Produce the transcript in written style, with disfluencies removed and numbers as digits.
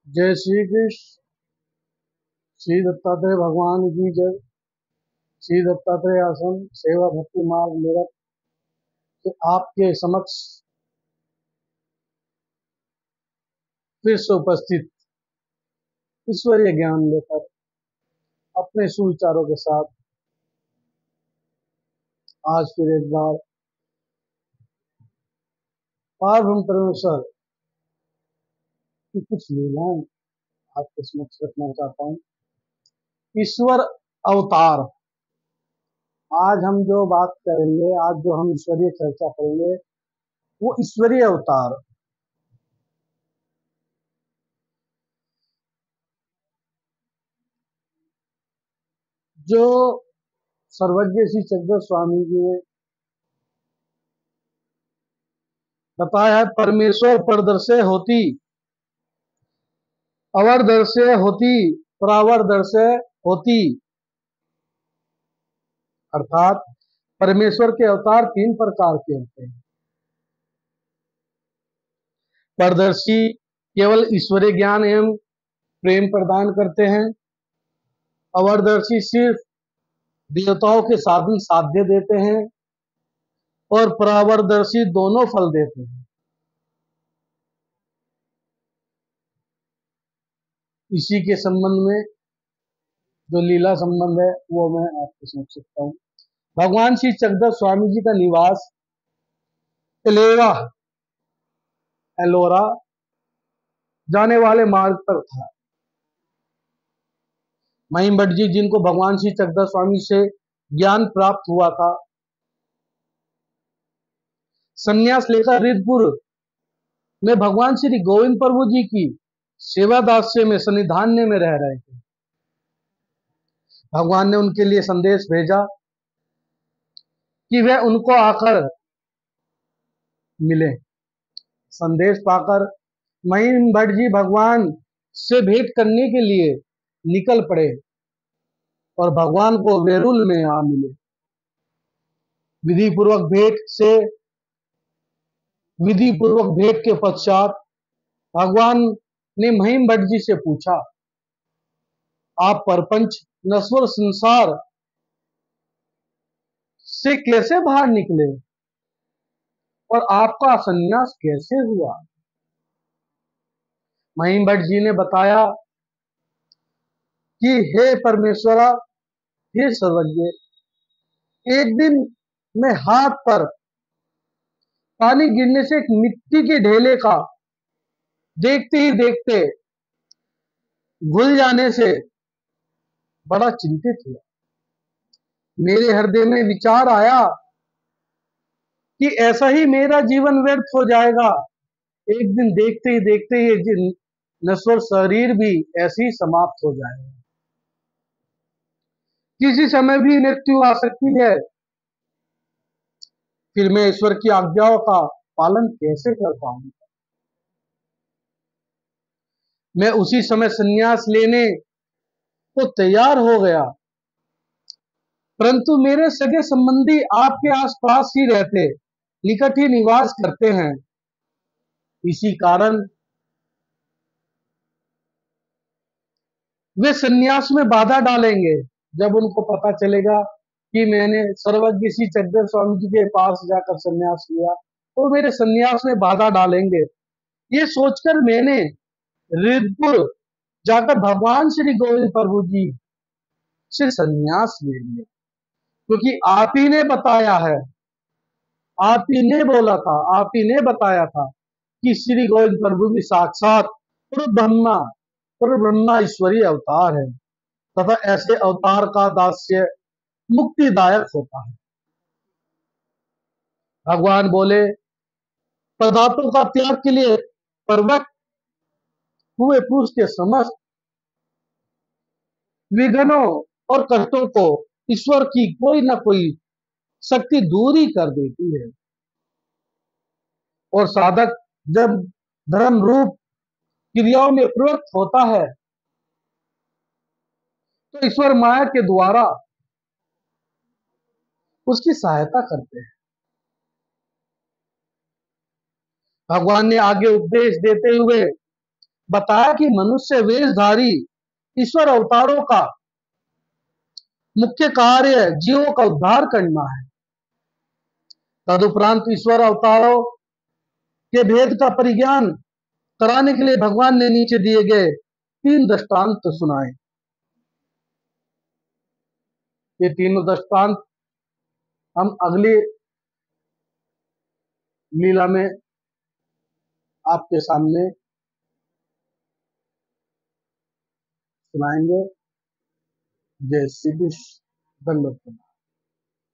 जय श्री कृष्ण। श्री दत्तात्रेय भगवान की जय। श्री दत्तात्रेय आश्रम सेवा भक्ति मार्ग मेरठ से आपके समक्ष फिर से उपस्थित ईश्वरीय ज्ञान लेकर अपने सुविचारों के साथ आज फिर एक बार पारब्रह्म परमेश्वर की कुछ लीलाएं आपके समक्ष रखना चाहता हूँ। ईश्वर अवतार। आज हम जो बात करेंगे, आज जो हम ईश्वरीय चर्चा करेंगे वो ईश्वरीय अवतार। जो सर्वज्ञ श्री चक्रधर स्वामी जी ने बताया है, परमेश्वर परदर्शय होती, अवर दर्शय होती, परावर दर्शय होती। अर्थात परमेश्वर के अवतार तीन प्रकार के होते हैं। परदर्शी केवल ईश्वरीय ज्ञान एवं प्रेम प्रदान करते हैं। अवरदर्शी सिर्फ देवताओं के साधन साध्य देते हैं और परावरदर्शी दोनों फल देते हैं। इसी के संबंध में जो लीला संबंध है वो मैं आपको समझ सकता हूँ। भगवान श्री चक्रधर स्वामी जी का निवास एलोरा जाने वाले मार्ग पर था। महिम भट्ट जी, जिनको भगवान श्री चक्रधर स्वामी से ज्ञान प्राप्त हुआ था, संन्यास लेकर रिद्धपुर में भगवान श्री गोविंद प्रभु जी की सेवा दास्य में सन्निधान्य में रह रहे थे। भगवान ने उनके लिए संदेश भेजा कि वह उनको आकर मिले। संदेश पाकर महिम भट्ट जी भगवान से भेंट करने के लिए निकल पड़े और भगवान को वेरुल में आ मिले। विधि पूर्वक भेंट के पश्चात भगवान ने महिम भट्ट जी से पूछा, आप परपंच नश्वर संसार से कैसे बाहर निकले और आपका संन्यास कैसे हुआ? महिम भट्ट जी ने बताया कि हे परमेश्वरा, हे सर्वज्ञ, एक दिन मैं हाथ पर पानी गिरने से एक मिट्टी के ढेले का देखते ही देखते घुल जाने से बड़ा चिंतित हुआ। मेरे हृदय में विचार आया कि ऐसा ही मेरा जीवन व्यर्थ हो जाएगा। एक दिन देखते ही ये नश्वर शरीर भी ऐसे ही समाप्त हो जाएगा। किसी समय भी मृत्यु आ सकती है। फिर मैं ईश्वर की आज्ञाओं का पालन कैसे कर पाऊंगा? मैं उसी समय संन्यास लेने को तैयार हो गया, परंतु मेरे सगे संबंधी आपके आसपास ही रहते, निकट ही निवास करते हैं। इसी कारण वे संन्यास में बाधा डालेंगे। जब उनको पता चलेगा कि मैंने सर्वज्ञ श्री चक्रधर स्वामी जी के पास जाकर संन्यास लिया, तो मेरे संन्यास में बाधा डालेंगे। ये सोचकर मैंने रिद्धपुर जाकर भगवान श्री गोविंद प्रभु जी से संन्यास ले लिया, क्योंकि आप ही ने बताया है, आप ही ने बोला था, आप ही ने बताया था कि श्री गोविंद प्रभु भी साक्षात ब्रह्मा ईश्वरीय अवतार है तथा ऐसे अवतार का दास्य मुक्तिदायक होता है। भगवान बोले, पदार्थों का त्याग के लिए प्रवृत्त हुए पुरुष के समस्त विघ्नों और कष्टों को ईश्वर की कोई न कोई शक्ति दूर ही कर देती है। और साधक जब धर्म रूप क्रियाओं में प्रवृत्त होता है तो ईश्वर माया के द्वारा उसकी सहायता करते हैं। भगवान ने आगे उपदेश देते हुए बताया कि मनुष्य वेशधारी ईश्वर अवतारों का मुख्य कार्य जीवों का उद्धार करना है। तदुपरांत ईश्वर अवतारों के भेद का परिज्ञान कराने के लिए भगवान ने नीचे दिए गए 3 दृष्टांत सुनाए। ये तीनों दृष्टांत हम अगली लीला में आपके सामने सुनाएंगे। जय श्री कृष्ण। धन्यवाद।